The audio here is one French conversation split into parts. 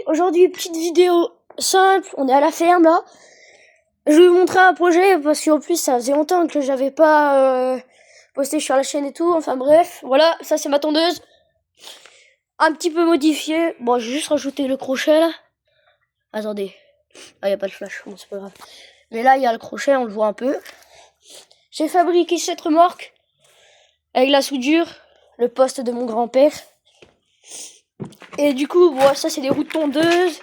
Aujourd'hui, petite vidéo simple, on est à la ferme là. Je vais vous montrer un projet parce qu'en plus ça faisait longtemps que j'avais pas posté sur la chaîne et tout. Enfin bref, voilà, ça c'est ma tondeuse. Un petit peu modifiée. Bon, j'ai juste rajouté le crochet là. Attendez. Ah, y a pas de flash, bon c'est pas grave. Mais là, il y a le crochet, on le voit un peu. J'ai fabriqué cette remorque avec la soudure, le poste de mon grand-père. Et du coup, bon, ça c'est des roues de tondeuse.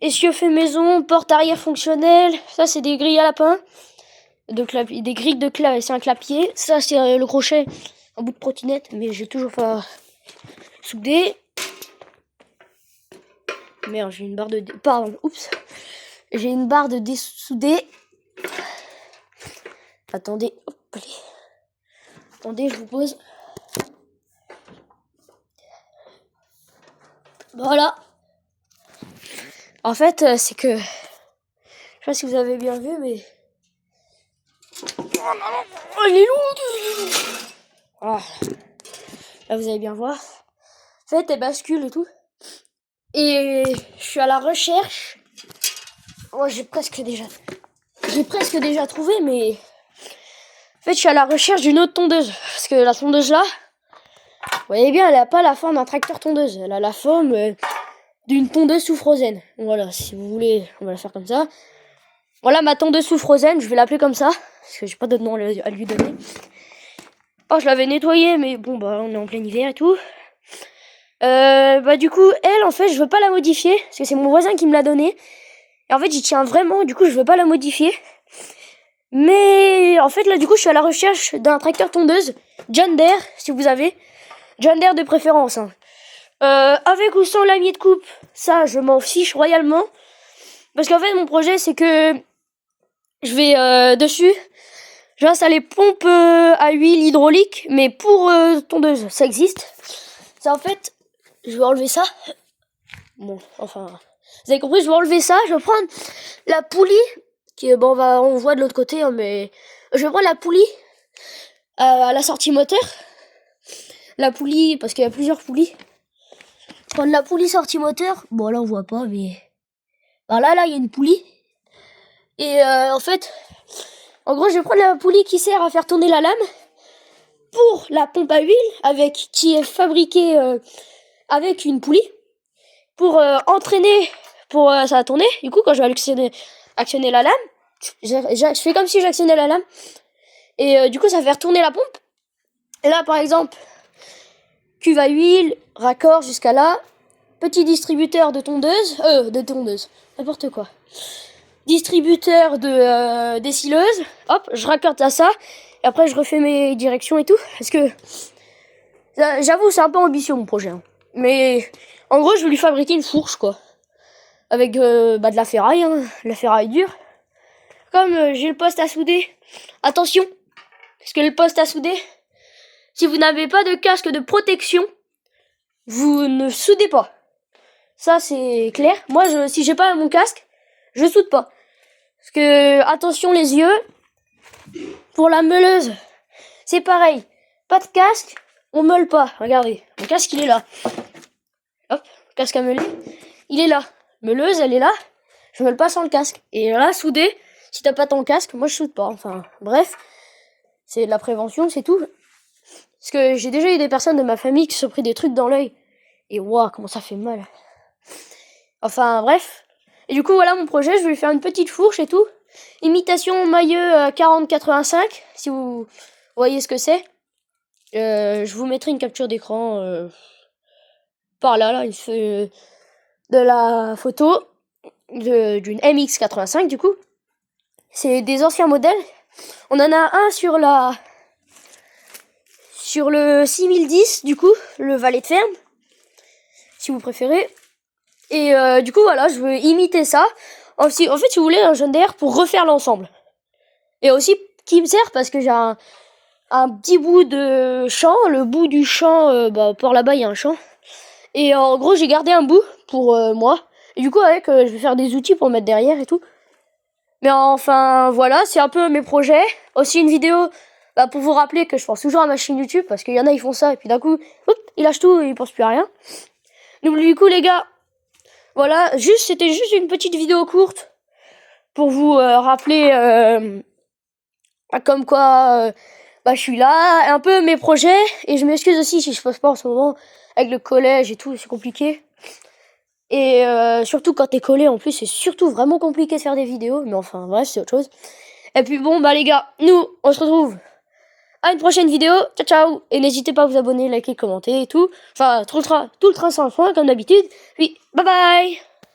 Essieu fait maison, porte arrière fonctionnelle. Ça c'est des grilles à lapin. Des grilles de clavier, c'est un clapier. Ça c'est le crochet en bout de trottinette, mais j'ai toujours pas soudé. Merde, j'ai une barre de... Pardon, oups. J'ai une barre de dessoudé. Attendez, hop, allez. Attendez, je vous pose. Voilà. En fait, c'est que... Je sais pas si vous avez bien vu, mais... Oh, il est lourd. Voilà. Là, vous allez bien voir. En fait, elle bascule et tout. Et je suis à la recherche. Oh, j'ai presque déjà trouvé, mais... En fait, je suis à la recherche d'une autre tondeuse. Parce que la tondeuse là, vous voyez bien, elle a pas la forme d'un tracteur tondeuse. Elle a la forme d'une tondeuse sous Frozen. Voilà, si vous voulez, on va la faire comme ça. Voilà ma tondeuse sous Frozen, je vais l'appeler comme ça. Parce que j'ai pas d'autre nom à lui donner. Oh, je l'avais nettoyée, mais bon, bah, on est en plein hiver et tout. Bah, du coup, elle, en fait, je veux pas la modifier. Parce que c'est mon voisin qui me l'a donnée. Et en fait, j'y tiens vraiment, du coup, je veux pas la modifier. Mais en fait, là, du coup, je suis à la recherche d'un tracteur tondeuse. John Deere, si vous avez. John Deere de préférence. Hein. Avec ou sans lamier de coupe, ça, je m'en fiche royalement. Parce qu'en fait, mon projet, c'est que je vais dessus. Je vais installer pompe à huile hydraulique, mais pour tondeuse, ça existe. Ça, en fait, je vais enlever ça. Bon, enfin, vous avez compris, je vais enlever ça. Je vais prendre la poulie. Qui, bon, on voit de l'autre côté, hein, mais je vais prendre la poulie à la sortie moteur. La poulie, parce qu'il y a plusieurs poulies. Prendre la poulie sortie moteur. Bon, là, on voit pas, mais... Ben là, il y a une poulie. Et en fait, en gros, je vais prendre la poulie qui sert à faire tourner la lame pour la pompe à huile, qui est fabriquée avec une poulie, pour entraîner, pour ça va tourner. Du coup, quand je vais actionner la lame, je fais comme si j'actionnais la lame. Et du coup, ça va faire tourner la pompe. Et là, par exemple, cuve à huile, raccord jusqu'à là. Petit distributeur de tondeuse, n'importe quoi. Distributeur de dessileuse. Hop, je raccorde à ça. Et après, je refais mes directions et tout. Parce que, j'avoue, c'est un peu ambitieux mon projet. Hein. Mais, en gros, je vais lui fabriquer une fourche, quoi. Avec de la ferraille, hein. La ferraille dure. Comme j'ai le poste à souder. Attention, parce que le poste à souder, si vous n'avez pas de casque de protection, vous ne soudez pas. Ça, c'est clair. Moi, si j'ai pas mon casque, je soude pas. Parce que, attention les yeux. Pour la meuleuse, c'est pareil. Pas de casque, on meule pas. Regardez, mon casque, il est là. Hop, casque à meuler, il est là. Meuleuse, elle est là. Je meule pas sans le casque. Et là, souder, si t'as pas ton casque, moi, je soude pas. Enfin, bref, c'est de la prévention, c'est tout. Parce que j'ai déjà eu des personnes de ma famille qui se sont pris des trucs dans l'œil. Et waouh, comment ça fait mal. Enfin, bref. Et du coup, voilà mon projet. Je vais lui faire une petite fourche et tout. Imitation Mailleux 4085, si vous voyez ce que c'est. Je vous mettrai une capture d'écran par là. Il fait de la photo d'une MX85, du coup. C'est des anciens modèles. On en a un sur le 6010, du coup, le valet de ferme, si vous préférez. Et du coup, voilà, je veux imiter ça. En fait, si vous voulez, un John Deere pour refaire l'ensemble. Et aussi, qui me sert parce que j'ai un petit bout de champ. Le bout du champ, par là-bas, il y a un champ. Et en gros, j'ai gardé un bout pour moi. Et du coup, avec, je vais faire des outils pour mettre derrière et tout. Mais enfin, voilà, c'est un peu mes projets. Aussi une vidéo pour vous rappeler que je pense toujours à ma chaîne YouTube. Parce qu'il y en a, ils font ça. Et puis d'un coup, hop, ils lâchent tout et ils pensent plus à rien. Donc du coup, les gars... Voilà, c'était juste une petite vidéo courte pour vous rappeler comme quoi je suis là, un peu mes projets, et je m'excuse aussi si je poste pas en ce moment avec le collège et tout, c'est compliqué. Et surtout quand t'es collé en plus, c'est surtout vraiment compliqué de faire des vidéos, mais enfin bref, c'est autre chose. Et puis bon, les gars, nous, on se retrouve à une prochaine vidéo. Ciao, ciao. Et n'hésitez pas à vous abonner, liker, commenter et tout. Enfin, tout le train sans le soin, comme d'habitude. Puis, bye bye.